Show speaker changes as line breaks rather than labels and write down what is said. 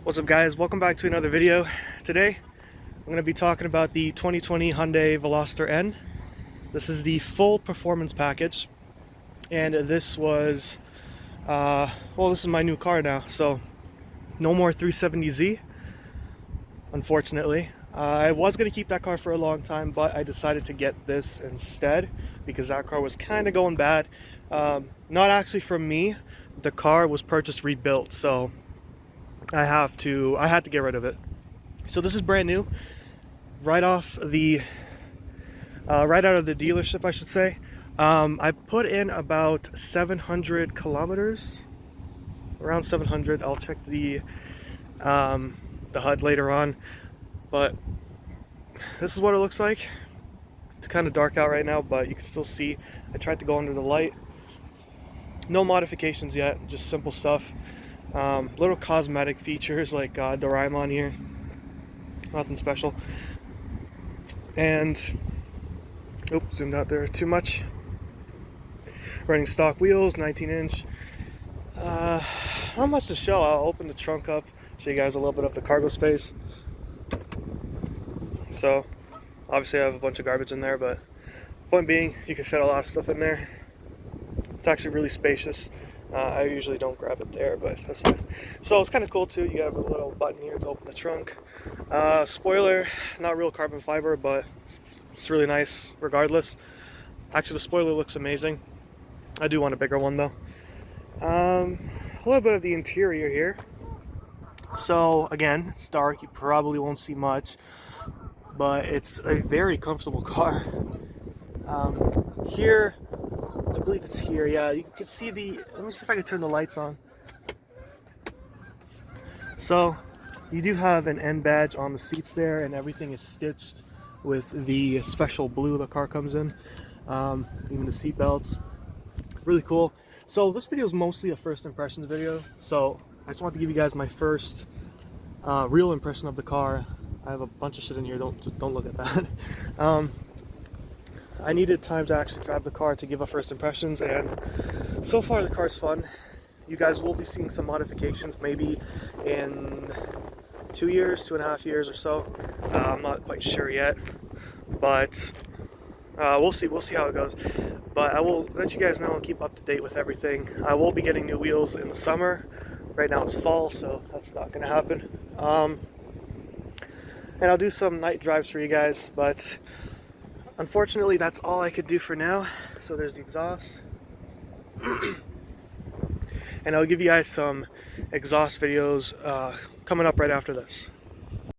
What's up, guys? Welcome back to another video. Today I'm going to be talking about the 2020 Hyundai Veloster N. This is the full performance package, and this was this is my new car now, so no more 370Z, unfortunately. I was going to keep that car for a long time, but I decided to get this instead because that car was kind of going bad. Not actually from me. The car was purchased rebuilt, so I had to get rid of it. So this is brand new, right out of the dealership, I should say. I put in about 700 kilometers, around 700. I'll check the HUD later on, but this is what it looks like. It's kind of dark out right now, but you can still see. I tried to go under the light. No modifications yet, just simple stuff. Little cosmetic features like Doraemon here, nothing special. And oops, zoomed out there too much. Running stock wheels, 19-inch. Not much to show. I'll open the trunk up, show you guys a little bit of the cargo space. So obviously I have a bunch of garbage in there, but point being, you can fit a lot of stuff in there. It's actually really spacious. I usually don't grab it there, but that's fine. So it's kind of cool too. You got a little button here to open the trunk. Spoiler, not real carbon fiber, but it's really nice regardless. Actually, the spoiler looks amazing. I do want a bigger one though. A little bit of the interior here. So again, it's dark. You probably won't see much, but it's a very comfortable car. Here, I believe it's here. Yeah, you can see let me see if I can turn the lights on. So you do have an N badge on the seats there, and everything is stitched with the special blue the car comes in. Even the seat belts, really cool. So this video is mostly a first impressions video, so I just want to give you guys my first real impression of the car. I have a bunch of shit in here, don't look at that. I needed time to actually drive the car to give a first impressions, and so far the car's fun. You guys will be seeing some modifications maybe in 2 years, 2.5 years or so. I'm not quite sure yet, but we'll see how it goes. But I will let you guys know and keep up to date with everything. I will be getting new wheels in the summer. Right now it's fall, so that's not going to happen. And I'll do some night drives for you guys, but unfortunately, that's all I could do for now. So there's the exhaust. And I'll give you guys some exhaust videos coming up right after this.